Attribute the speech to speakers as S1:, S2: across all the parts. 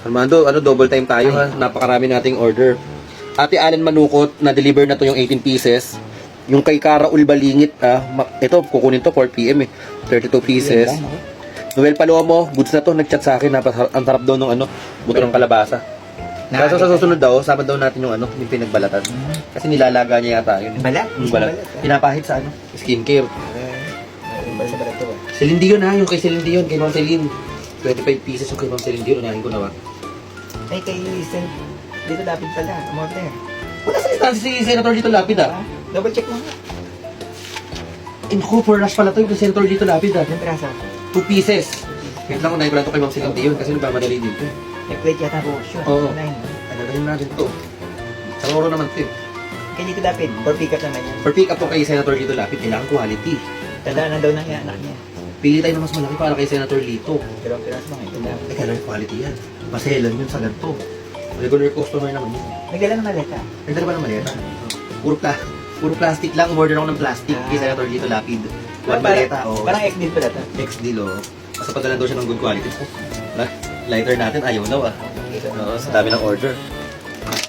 S1: Armando, double time tayo ha. Napakarami nating order. Ate Allen Manukot, na-deliver na to yung 18 pieces. Yung kay Cara Ulbalingit, ito, kukunin to 4 PM eh. 32 pieces. Noel Palomo, goods na to, nag-chat sa akin, ang sarap daw ng buto ng kalabasa. Kaso sa susunod daw, sama daw natin yung yung pinagbalatan. Kasi nilalaga niya yata yun.
S2: Balat?
S1: Yung balat. Pinapahid sa skincare.
S2: Balat sa balat to ah.
S1: Celine Dion ha, yung kay Celine Dion, kay Ma'am Celine. 25 pieces yung kay Ma'am Celine Dion, unahin ko na ba?
S2: Ay, kay Sen. Dito lapit pala, umorder.
S1: Wala sa listahan si Senator Dito Lapid
S2: Double check mo nga.
S1: Naku, for rush pala to yung kay Senator Dito Lapid
S2: Yung piraso.
S1: 2 pieces. Wait lang kung nahin ko lang to kay Ma'am Celine Dion kasi nagmamadali dito.
S2: May plate yata po. Sure.
S1: Oo.
S2: Unahin mo.
S1: Alalahin natin to. Sa Roro naman to eh.
S2: Kay dito lapit, for pick up naman yan.
S1: For pick up to kay Senator Dito Lapid, kailangan quality.
S2: Tandaan na daw ng anak niya.
S1: Pili tayo na mas malaki para kay Senator Lito.
S2: Pero ang piraso lang ito.
S1: Eh, kailangan quality yan. Maselan yun sa ganito. Regular customer naman yun.
S2: Nagdala ng maleta.
S1: Nagdala ba ng maleta? Puro plastic lang. Umorder ako ng plastic kay Senator Lito Lapid. One maleta.
S2: Parang X-deal pala to.
S1: Next deal, Basta padala daw siya ng good quality. Lighter natin, ayaw daw Oo, sa dami ng order.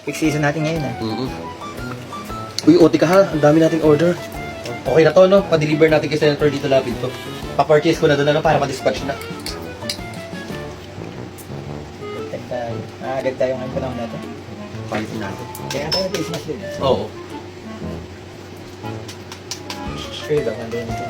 S2: Peak season natin ngayon
S1: Uy, OT ka ha. Ang dami nating order. Okay na to, no? Pa-deliver natin kay Senator Dito Lapid to. Pa-purchase ko na doon para ma-dispatch na.
S2: Agad tayo ngayon panahon natin.
S1: Quality natin.
S2: Kaya tayo Christmas din.
S1: Oo.
S2: Sure ba? Nandiyan ito.